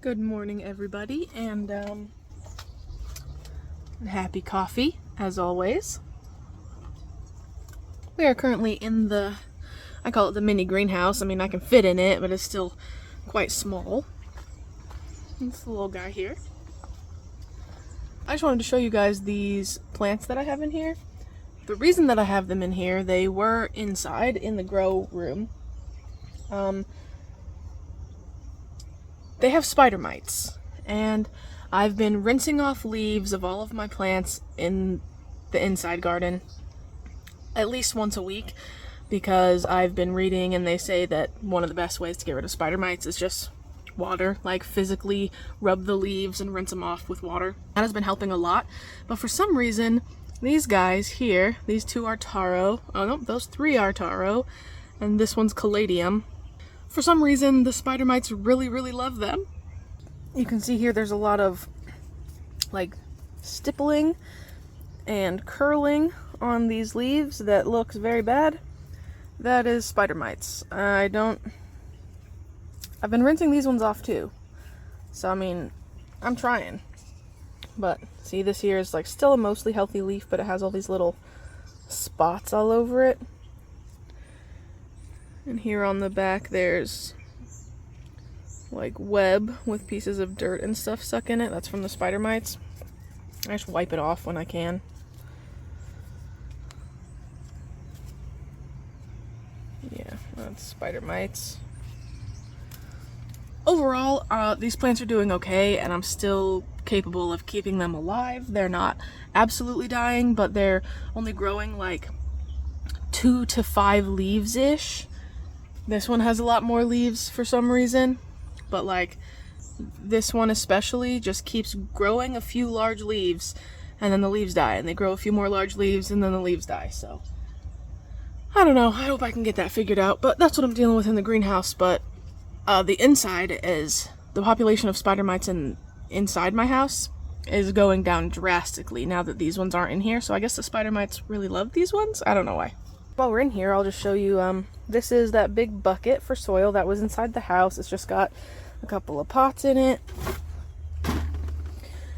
Good morning, everybody, and happy coffee, as always. We are currently in I call it the mini greenhouse. I mean, I can fit in it, but it's still quite small. It's the little guy here. I just wanted to show you guys these plants that I have in here. The reason that I have them in here, they were inside in the grow room. They have spider mites, and I've been rinsing off leaves of all of my plants in the inside garden at least once a week, because I've been reading and they say that one of the best ways to get rid of spider mites is just water, like physically rub the leaves and rinse them off with water. That has been helping a lot, but for some reason these guys here, these two are taro, oh no, those three are taro, and this one's caladium. For some reason, the spider mites really love them. You can see here there's a lot of like stippling and curling on these leaves that looks very bad. That is spider mites. I've been rinsing these ones off too. So I mean, I'm trying. But see, this here is like still a mostly healthy leaf, but it has all these little spots all over it. And here on the back there's like web with pieces of dirt and stuff stuck in it. That's from the spider mites. I just wipe it off when I can. Yeah, that's spider mites. Overall, these plants are doing okay, and I'm still capable of keeping them alive. They're not absolutely dying, but they're only growing like 2 to 5 leaves-ish. This one has a lot more leaves for some reason, but like this one especially just keeps growing a few large leaves, and then the leaves die, and they grow a few more large leaves, and then the leaves die. So I don't know, I hope I can get that figured out, but that's what I'm dealing with in the greenhouse. But the inside is, the population of spider mites inside my house is going down drastically now that these ones aren't in here, so I guess the spider mites really love these ones. I don't know why. While we're in here, I'll just show you, this is that big bucket for soil that was inside the house. It's just got a couple of pots in it.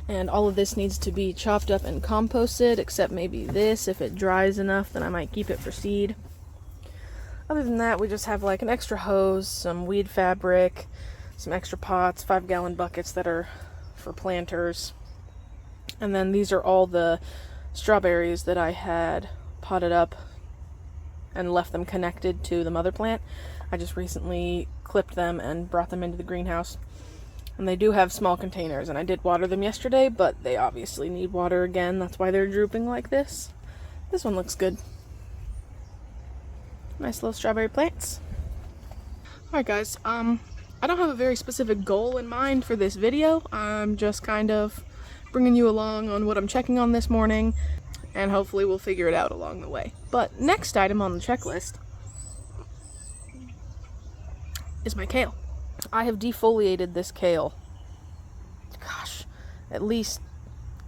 And all of this needs to be chopped up and composted, except maybe this. If it dries enough, then I might keep it for seed. Other than that, we just have like an extra hose, some weed fabric, some extra pots, 5-gallon buckets that are for planters. And then these are all the strawberries that I had potted up and left them connected to the mother plant. I just recently clipped them and brought them into the greenhouse. And they do have small containers, and I did water them yesterday, but they obviously need water again. That's why they're drooping like this. This one looks good. Nice little strawberry plants. Alright guys, I don't have a very specific goal in mind for this video. I'm just kind of bringing you along on what I'm checking on this morning, and hopefully we'll figure it out along the way. But next item on the checklist is my kale. I have defoliated this kale, gosh, at least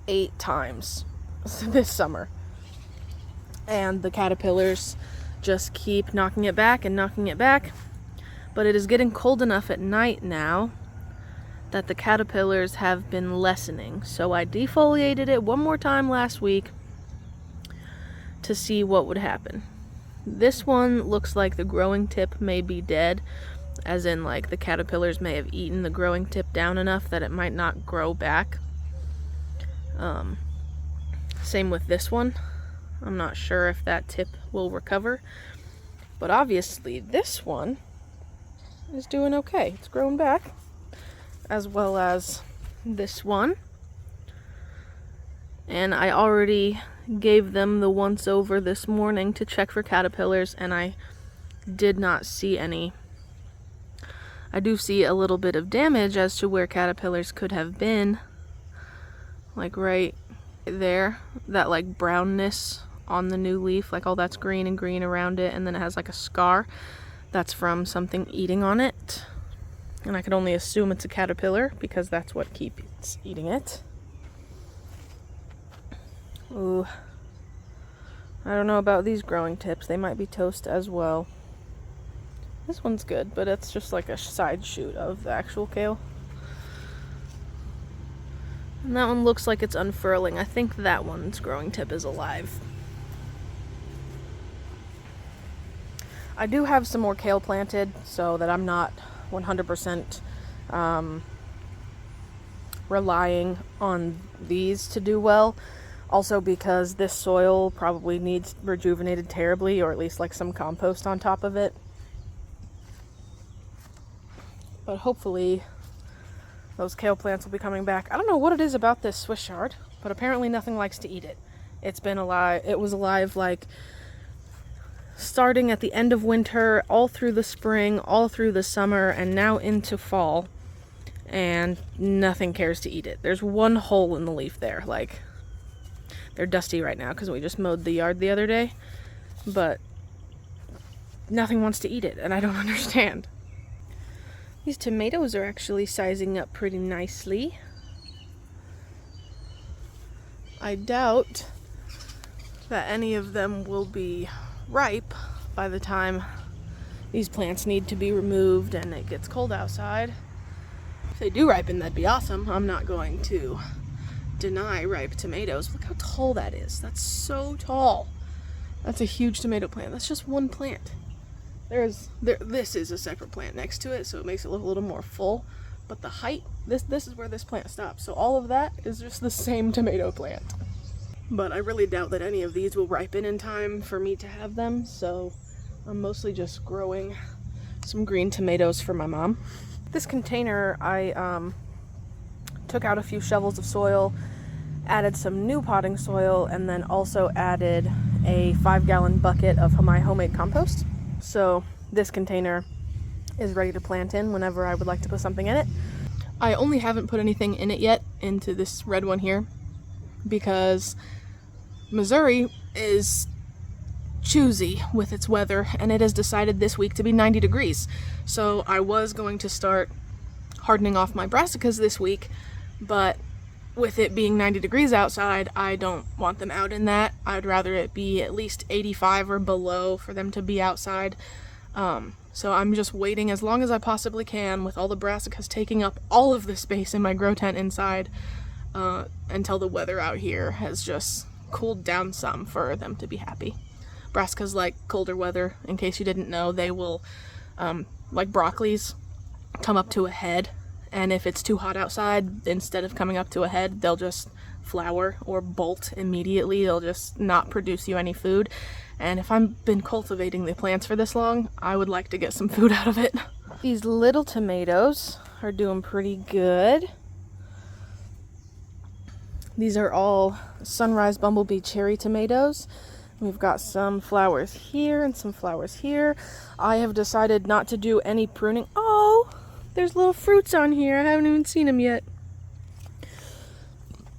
8 times this summer. And the caterpillars just keep knocking it back and knocking it back. But it is getting cold enough at night now that the caterpillars have been lessening. So I defoliated it one more time last week to see what would happen. This one looks like the growing tip may be dead, as in like the caterpillars may have eaten the growing tip down enough that it might not grow back. Same with this one. I'm not sure if that tip will recover, but obviously this one is doing okay. It's growing back, as well as this one. And I already gave them the once over this morning to check for caterpillars, and I did not see any. I do see a little bit of damage as to where caterpillars could have been, like right there, that like brownness on the new leaf, like all that's green and green around it, and then it has like a scar. That's from something eating on it, and I can only assume it's a caterpillar because that's what keeps eating it. Ooh, I don't know about these growing tips. They might be toast as well. This one's good, but it's just like a side shoot of the actual kale. And that one looks like it's unfurling. I think that one's growing tip is alive. I do have some more kale planted so that I'm not 100% relying on these to do well. Also because this soil probably needs rejuvenated terribly, or at least like some compost on top of it. But hopefully those kale plants will be coming back. I don't know what it is about this Swiss chard, but apparently nothing likes to eat it. It's been alive. It was alive like starting at the end of winter, all through the spring, all through the summer, and now into fall. And nothing cares to eat it. There's one hole in the leaf there. Like, they're dusty right now because we just mowed the yard the other day. But nothing wants to eat it, and I don't understand. These tomatoes are actually sizing up pretty nicely. I doubt that any of them will be ripe by the time these plants need to be removed and it gets cold outside. If they do ripen, that'd be awesome. I'm not going to deny ripe tomatoes. Look how tall that is. That's so tall. That's a huge tomato plant. That's just one plant. This is a separate plant next to it, so it makes it look a little more full. But the height, this is where this plant stops. So all of that is just the same tomato plant. But I really doubt that any of these will ripen in time for me to have them. So I'm mostly just growing some green tomatoes for my mom. This container, I took out a few shovels of soil, added some new potting soil, and then also added a 5-gallon bucket of my homemade compost. So this container is ready to plant in whenever I would like to put something in it. I only haven't put anything in it yet, into this red one here, because Missouri is choosy with its weather, and it has decided this week to be 90 degrees. So I was going to start hardening off my brassicas this week, but with it being 90 degrees outside, I don't want them out in that. I'd rather it be at least 85 or below for them to be outside. So I'm just waiting as long as I possibly can, with all the brassicas taking up all of the space in my grow tent inside, until the weather out here has just cooled down some for them to be happy. Brassicas like colder weather. In case you didn't know, they will, like broccolis, come up to a head. And if it's too hot outside, instead of coming up to a head, they'll just flower or bolt immediately. They'll just not produce you any food. And if I've been cultivating the plants for this long, I would like to get some food out of it. These little tomatoes are doing pretty good. These are all Sunrise Bumblebee cherry tomatoes. We've got some flowers here and some flowers here. I have decided not to do any pruning. Oh! There's little fruits on here. I haven't even seen them yet.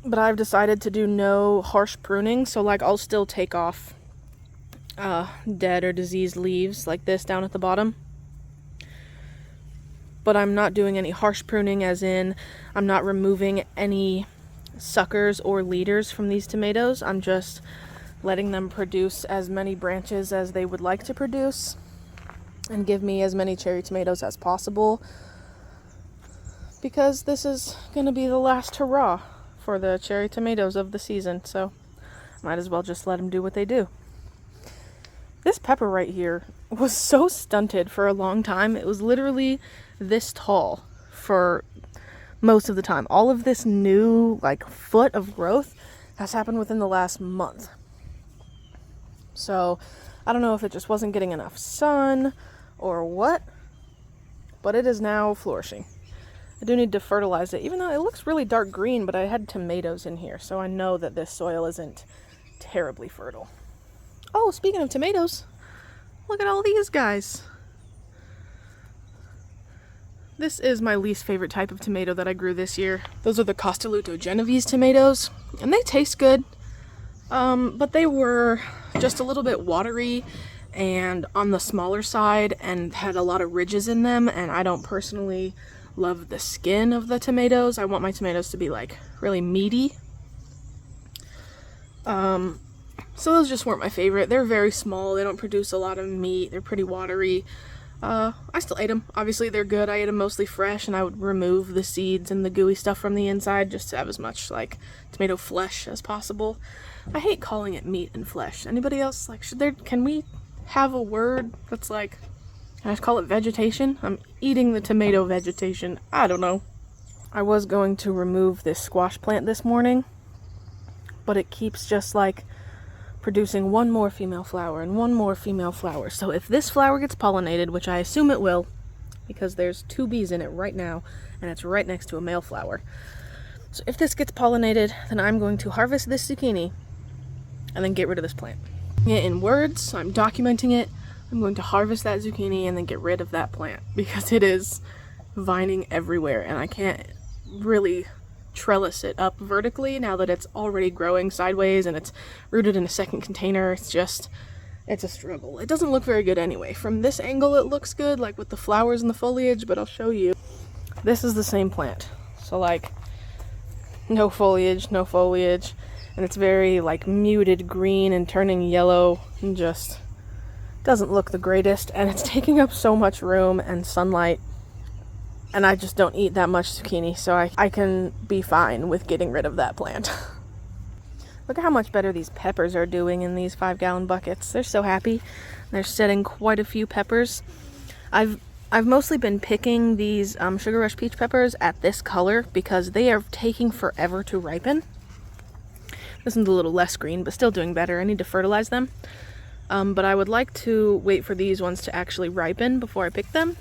But I've decided to do no harsh pruning. So like I'll still take off dead or diseased leaves like this down at the bottom. But I'm not doing any harsh pruning, as in I'm not removing any suckers or leaders from these tomatoes. I'm just letting them produce as many branches as they would like to produce and give me as many cherry tomatoes as possible. Because this is going to be the last hurrah for the cherry tomatoes of the season, so might as well just let them do what they do. This pepper right here was so stunted for a long time. It was literally this tall for most of the time. All of this new, like, foot of growth has happened within the last month. So I don't know if it just wasn't getting enough sun or what, but it is now flourishing. I do need to fertilize it, even though it looks really dark green, but I had tomatoes in here, so I know that this soil isn't terribly fertile. Oh, speaking of tomatoes, look at all these guys. This is my least favorite type of tomato that I grew this year. Those are the Costoluto Genovese tomatoes, and they taste good, but they were just a little bit watery and on the smaller side and had a lot of ridges in them, and I don't personally love the skin of the tomatoes. I want my tomatoes to be like really meaty. So those just weren't my favorite. They're very small. They don't produce a lot of meat. They're pretty watery. I still ate them. Obviously they're good. I ate them mostly fresh, and I would remove the seeds and the gooey stuff from the inside just to have as much like tomato flesh as possible. I hate calling it meat and flesh. Anybody else, like, can we have a word that's like, can I just call it vegetation? I'm eating the tomato vegetation. I don't know. I was going to remove this squash plant this morning, but it keeps just like producing one more female flower and one more female flower. So if this flower gets pollinated, which I assume it will, because there's 2 bees in it right now, and it's right next to a male flower. So if this gets pollinated, then I'm going to harvest this zucchini and then get rid of this plant. In words, I'm documenting it. I'm going to harvest that zucchini and then get rid of that plant because it is vining everywhere, and I can't really trellis it up vertically now that it's already growing sideways and it's rooted in a second container. It's a struggle. It doesn't look very good anyway. From this angle it looks good, like with the flowers and the foliage, but I'll show you. This is the same plant. So like no foliage, and it's very like muted green and turning yellow and just doesn't look the greatest, and it's taking up so much room and sunlight. And I just don't eat that much zucchini, so I can be fine with getting rid of that plant. Look at how much better these peppers are doing in these 5-gallon buckets. They're so happy. They're setting quite a few peppers. I've mostly been picking these Sugar Rush peach peppers at this color because they are taking forever to ripen. This one's a little less green, but still doing better. I need to fertilize them. But I would like to wait for these ones to actually ripen before I pick them.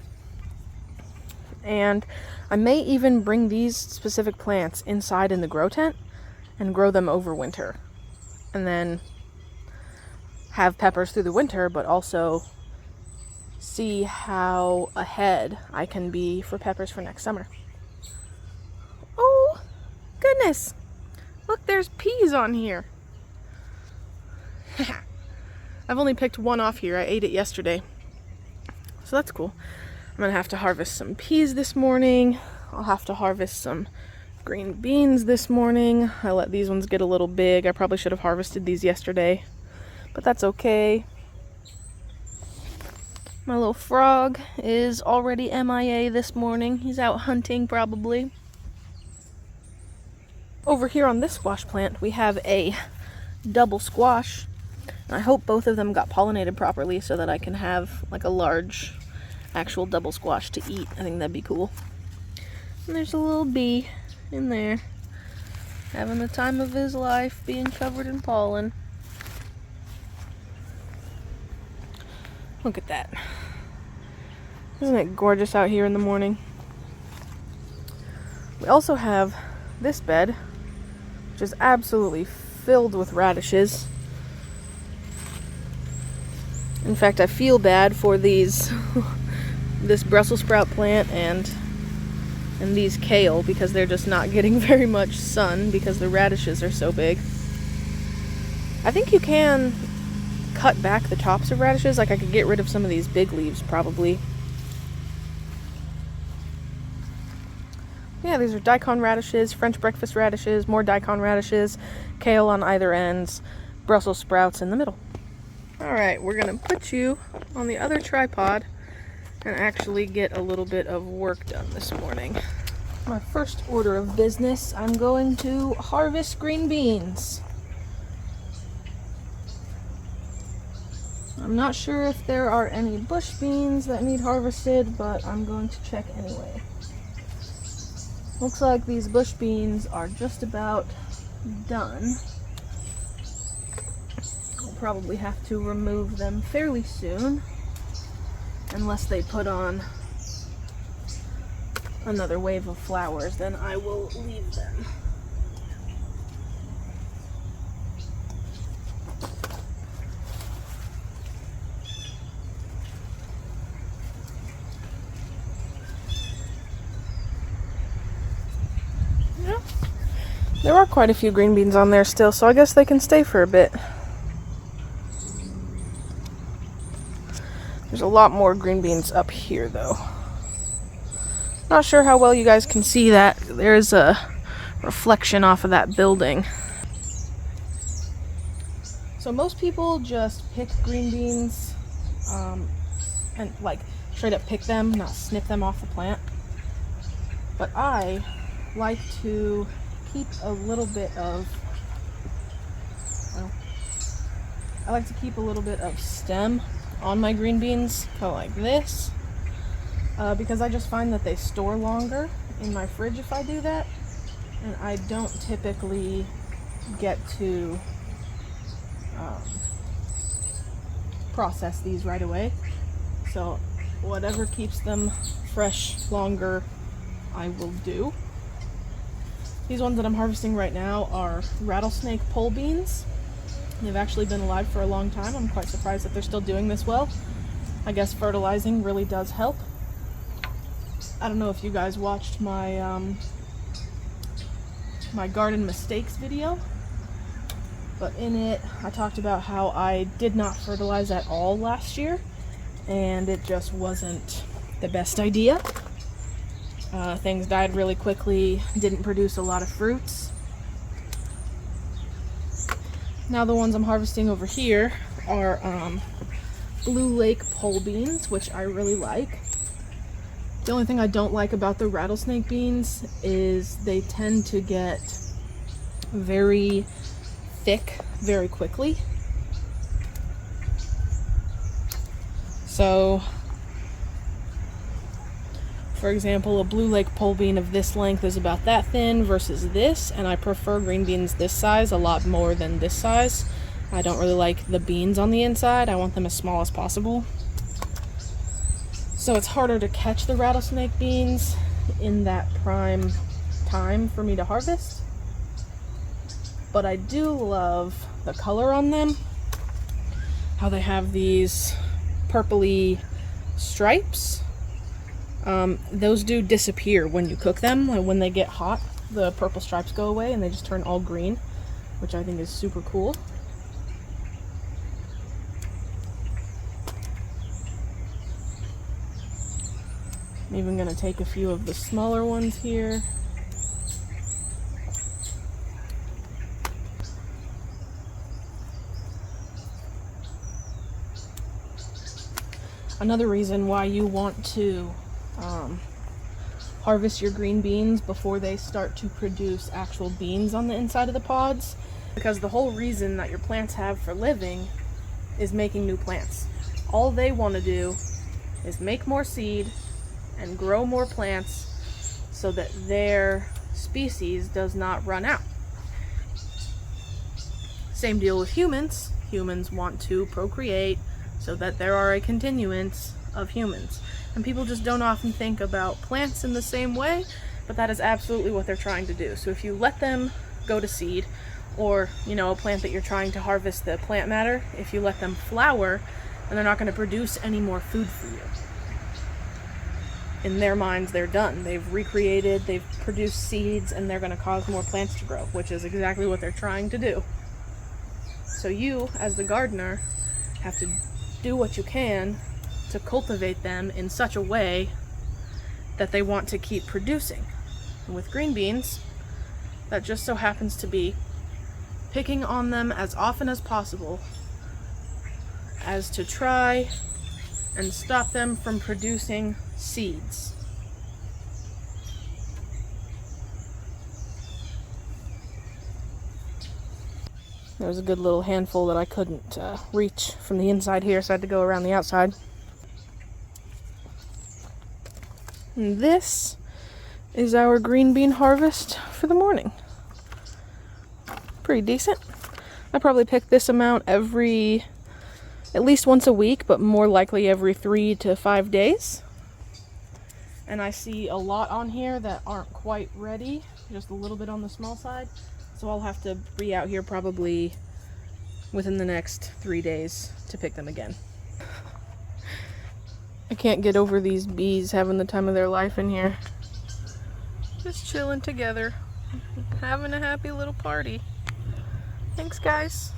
And I may even bring these specific plants inside in the grow tent and grow them over winter, and then have peppers through the winter, but also see how ahead I can be for peppers for next summer. Oh goodness, look, there's peas on here. I've only picked one off here. I ate it yesterday, so that's cool. I'm gonna have to harvest some peas this morning. I'll have to harvest some green beans this morning. I let these ones get a little big. I probably should have harvested these yesterday, but that's okay. My little frog is already MIA this morning. He's out hunting probably. Over here on this squash plant, we have a double squash. I hope both of them got pollinated properly so that I can have like a large actual double squash to eat. I think that'd be cool. And there's a little bee in there having the time of his life, being covered in pollen. Look at that. Isn't it gorgeous out here in the morning? We also have this bed, which is absolutely filled with radishes. In fact, I feel bad for these this Brussels sprout plant and these kale, because they're just not getting very much sun because the radishes are so big. I think you can cut back the tops of radishes. Like I could get rid of some of these big leaves probably. Yeah, these are daikon radishes, French breakfast radishes, more daikon radishes, kale on either ends, Brussels sprouts in the middle. Alright, we're gonna put you on the other tripod and actually get a little bit of work done this morning. My first order of business, I'm going to harvest green beans. I'm not sure if there are any bush beans that need harvested, but I'm going to check anyway. Looks like these bush beans are just about done. I'll probably have to remove them fairly soon, unless they put on another wave of flowers, then I will leave them. Yeah. There are quite a few green beans on there still, so I guess they can stay for a bit. There's a lot more green beans up here though. Not sure how well you guys can see that. There's a reflection off of that building. So most people just pick green beans and like straight up pick them, not snip them off the plant. But I like to keep a little bit of, well, I like to keep a little bit of stem on my green beans, kind of like this, because I just find that they store longer in my fridge if I do that, and I don't typically get to process these right away. So whatever keeps them fresh longer, I will do. These ones that I'm harvesting right now are rattlesnake pole beans. They've actually been alive for a long time. I'm quite surprised that they're still doing this well. I guess fertilizing really does help. I don't know if you guys watched my my garden mistakes video, but in it I talked about how I did not fertilize at all last year, and it just wasn't the best idea. Things died really quickly, didn't produce a lot of fruits. Now the ones I'm harvesting over here are Blue Lake pole beans, which I really like. The only thing I don't like about the rattlesnake beans is they tend to get very thick very quickly. So, for example, a Blue Lake pole bean of this length is about that thin versus this, and I prefer green beans this size a lot more than this size. I don't really like the beans on the inside. I want them as small as possible. So it's harder to catch the rattlesnake beans in that prime time for me to harvest. But I do love the color on them. How they have these purpley stripes. Those do disappear when you cook them. Like when they get hot, the purple stripes go away and they just turn all green, which I think is super cool. I'm even going to take a few of the smaller ones here. Another reason why you want to harvest your green beans before they start to produce actual beans on the inside of the pods, because the whole reason that your plants have for living is making new plants. All they want to do is make more seed and grow more plants so that their species does not run out. Same deal with humans. Humans want to procreate so that there are a continuance of humans. And people just don't often think about plants in the same way, but that is absolutely what they're trying to do. So if you let them go to seed, or, you know, a plant that you're trying to harvest the plant matter, if you let them flower, then they're not going to produce any more food for you. In their minds, they're done. They've recreated, they've produced seeds, and they're going to cause more plants to grow, which is exactly what they're trying to do. So you, as the gardener, have to do what you can to cultivate them in such a way that they want to keep producing. And with green beans, that just so happens to be picking on them as often as possible as to try and stop them from producing seeds. There was a good little handful that I couldn't reach from the inside here, so I had to go around the outside. And this is our green bean harvest for the morning. Pretty decent. I probably pick this amount at least once a week, but more likely every 3 to 5 days. And I see a lot on here that aren't quite ready, just a little bit on the small side. So I'll have to be out here probably within the next 3 days to pick them again. I can't get over these bees having the time of their life in here. Just chilling together, having a happy little party. Thanks, guys.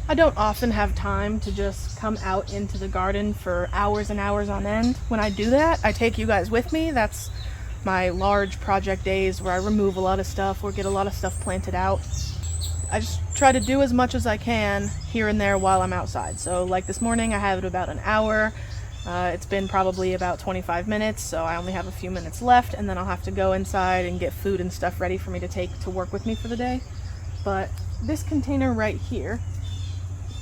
I don't often have time to just come out into the garden for hours and hours on end. When I do that, I take you guys with me. That's my large project days where I remove a lot of stuff or get a lot of stuff planted out. I just try to do as much as I can here and there while I'm outside. So like this morning I had about an hour. It's been probably about 25 minutes, so I only have a few minutes left, and then I'll have to go inside and get food and stuff ready for me to take to work with me for the day. But this container right here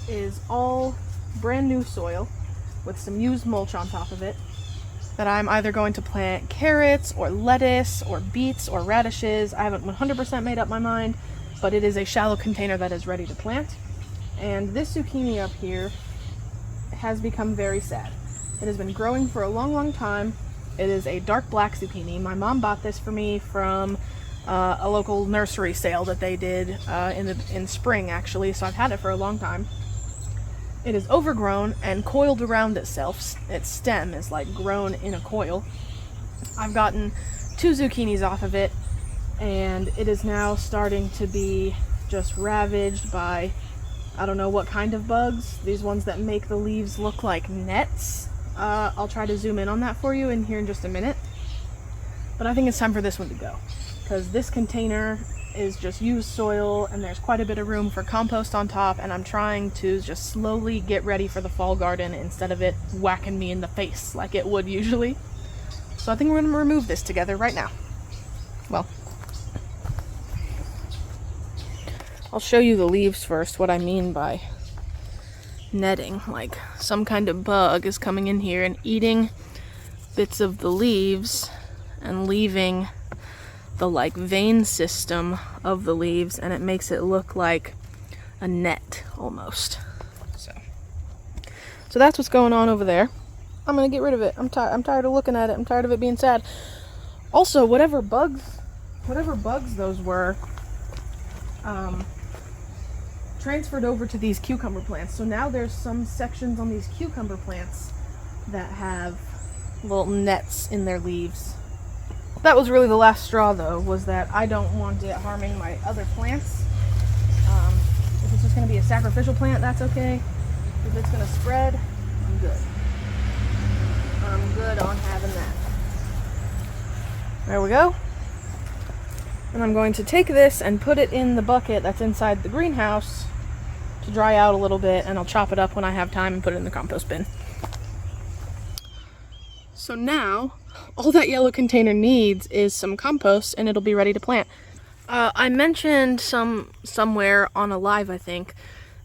is all brand new soil with some used mulch on top of it that I'm either going to plant carrots or lettuce or beets or radishes. I haven't 100% made up my mind, but it is a shallow container that is ready to plant. And this zucchini up here has become very sad. It has been growing for a long time. It is a dark black zucchini. My mom bought this for me from a local nursery sale that they did in spring, actually, so I've had it for a long time. It is overgrown and coiled around itself. Its stem is like grown in a coil. I've gotten 2 zucchinis off of it, and it is now starting to be just ravaged by, I don't know what kind of bugs. These ones that make the leaves look like nets. I'll try to zoom in on that for you in here in just a minute. But I think it's time for this one to go, because this container is just used soil and there's quite a bit of room for compost on top, and I'm trying to just slowly get ready for the fall garden instead of it whacking me in the face like it would usually. So I think we're going to remove this together right now. Well, I'll show you the leaves first, what I mean by netting. Like some kind of bug is coming in here and eating bits of the leaves and leaving the like vein system of the leaves, and it makes it look like a net almost. So that's what's going on over there. I'm gonna get rid of it. I'm tired of looking at it. I'm tired of it being sad. Also, whatever bugs those were, transferred over to these cucumber plants. So now there's some sections on these cucumber plants that have little nets in their leaves. That was really the last straw, though, was that I don't want it harming my other plants. If it's just going to be a sacrificial plant, that's okay. If it's going to spread, I'm good. I'm good on having that. There we go. And I'm going to take this and put it in the bucket that's inside the greenhouse to dry out a little bit, and I'll chop it up when I have time and put it in the compost bin. So now, all that yellow container needs is some compost, and it'll be ready to plant. I mentioned somewhere on a live, I think,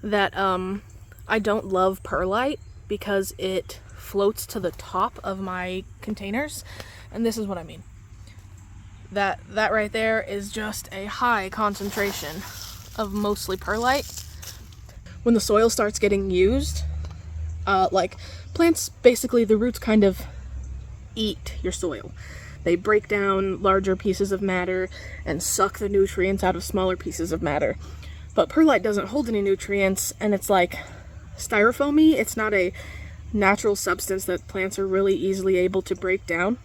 that I don't love perlite because it floats to the top of my containers, and this is what I mean. That right there is just a high concentration of mostly perlite. When the soil starts getting used, like plants, basically the roots kind of eat your soil. They break down larger pieces of matter and suck the nutrients out of smaller pieces of matter. But perlite doesn't hold any nutrients, and it's like styrofoamy. It's not a natural substance that plants are really easily able to break down.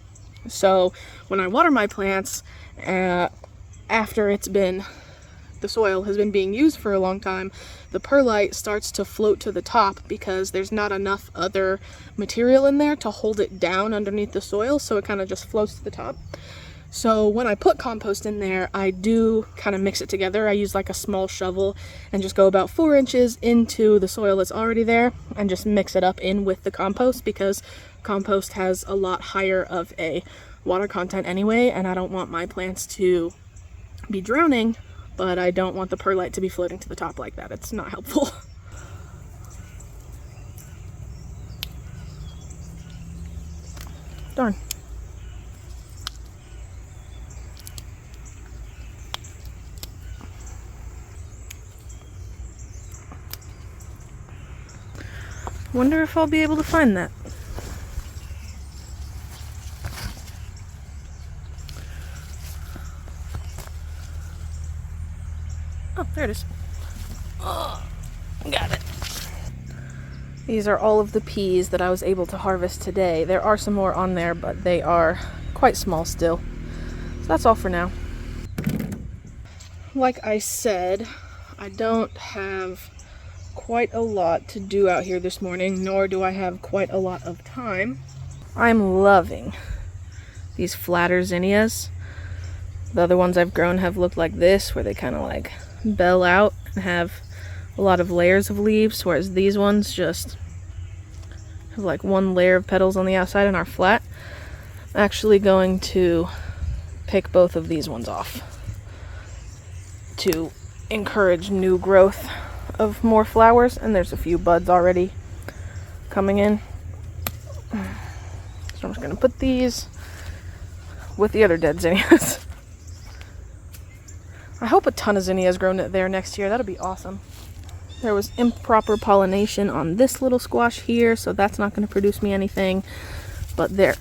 So when I water my plants, after the soil has been being used for a long time, the perlite starts to float to the top because there's not enough other material in there to hold it down underneath the soil, so it kind of just floats to the top. So when I put compost in there, I do kind of mix it together. I use like a small shovel and just go about 4 inches into the soil that's already there and just mix it up in with the compost, because compost has a lot higher of a water content anyway, and I don't want my plants to be drowning, but I don't want the perlite to be floating to the top like that. It's not helpful. Darn. Wonder if I'll be able to find that. Oh, there it is. Oh, got it. These are all of the peas that I was able to harvest today. There are some more on there, but they are quite small still. So that's all for now. Like I said, I don't have quite a lot to do out here this morning, nor do I have quite a lot of time. I'm loving these flatter zinnias. The other ones I've grown have looked like this, where they kind of like bell out and have a lot of layers of leaves, whereas these ones just Have like one layer of petals on the outside and are flat. I'm actually going to pick both of these ones off to encourage new growth of more flowers, and there's a few buds already coming in. So I'm just gonna put these with the other dead zinnias. I hope a ton of zinnias grow there next year. That'll be awesome. There was improper pollination on this little squash here, so that's not going to produce me anything. But there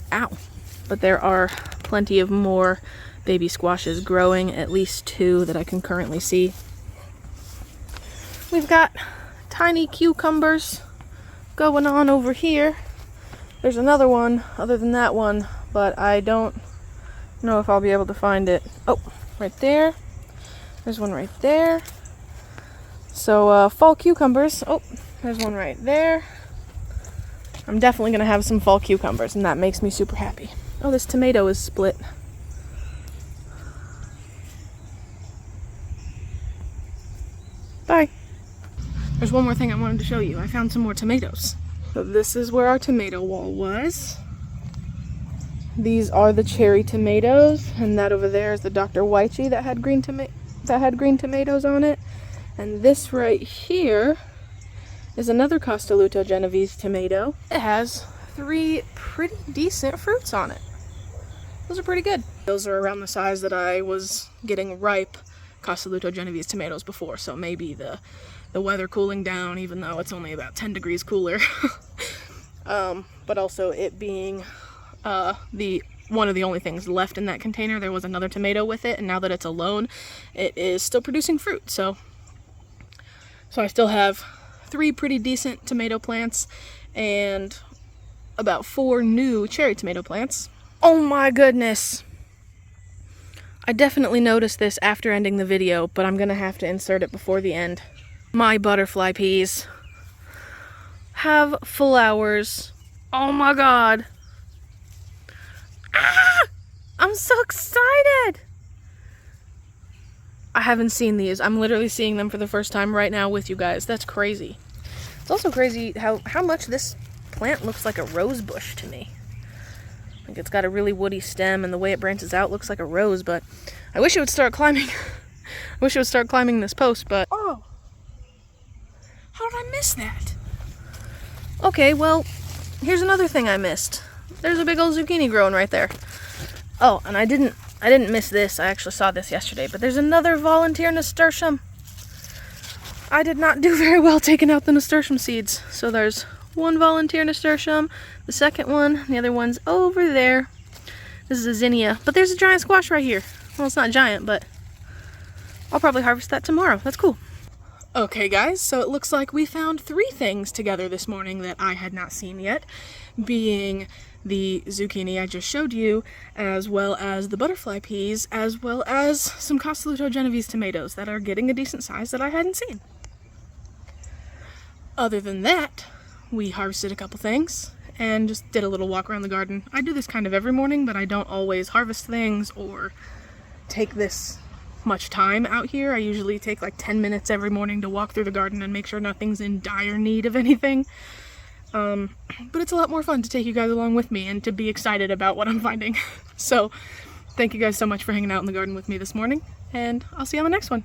are plenty of more baby squashes growing, at least 2 that I can currently see. We've got tiny cucumbers going on over here. There's another one other than that one, but I don't know if I'll be able to find it. Oh, right there. There's one right there. So fall cucumbers. Oh, there's one right there. I'm definitely going to have some fall cucumbers, and that makes me super happy. Oh, this tomato is split. Bye. There's one more thing I wanted to show you. I found some more tomatoes. So this is where our tomato wall was. These are the cherry tomatoes, and that over there is the Dr. Wychie that had green tomatoes on it. And this right here is another Costaluto Genovese tomato. It has 3 pretty decent fruits on it. Those are pretty good. Those are around the size that I was getting ripe Costaluto Genovese tomatoes before, so maybe the weather cooling down, even though it's only about 10 degrees cooler. But also it being one of the only things left in that container. There was another tomato with it, and now that it's alone, it is still producing fruit. So I still have 3 pretty decent tomato plants and about 4 new cherry tomato plants. Oh my goodness! I definitely noticed this after ending the video, but I'm gonna have to insert it before the end. My butterfly peas have flowers. Oh my god! Ah! I'm so excited! I haven't seen these. I'm literally seeing them for the first time right now with you guys. That's crazy. It's also crazy how much this plant looks like a rose bush to me. Like, it's got a really woody stem, and the way it branches out looks like a rose, but I wish it would start climbing. I wish it would start climbing this post, but... Oh! How did I miss that? Okay, well, here's another thing I missed. There's a big old zucchini growing right there. Oh, and I didn't miss this. I actually saw this yesterday, but there's another volunteer nasturtium. I did not do very well taking out the nasturtium seeds. So there's one volunteer nasturtium, the second one, the other one's over there. This is a zinnia, but there's a giant squash right here. Well, it's not giant, but I'll probably harvest that tomorrow. That's cool. Okay guys, so it looks like we found 3 things together this morning that I had not seen yet, being the zucchini I just showed you, as well as the butterfly peas, as well as some Costaluto Genovese tomatoes that are getting a decent size that I hadn't seen. Other than that, we harvested a couple things and just did a little walk around the garden. I do this kind of every morning, but I don't always harvest things or take this much time out here. I usually take like 10 minutes every morning to walk through the garden and make sure nothing's in dire need of anything. But it's a lot more fun to take you guys along with me and to be excited about what I'm finding. So thank you guys so much for hanging out in the garden with me this morning, and I'll see you on the next one.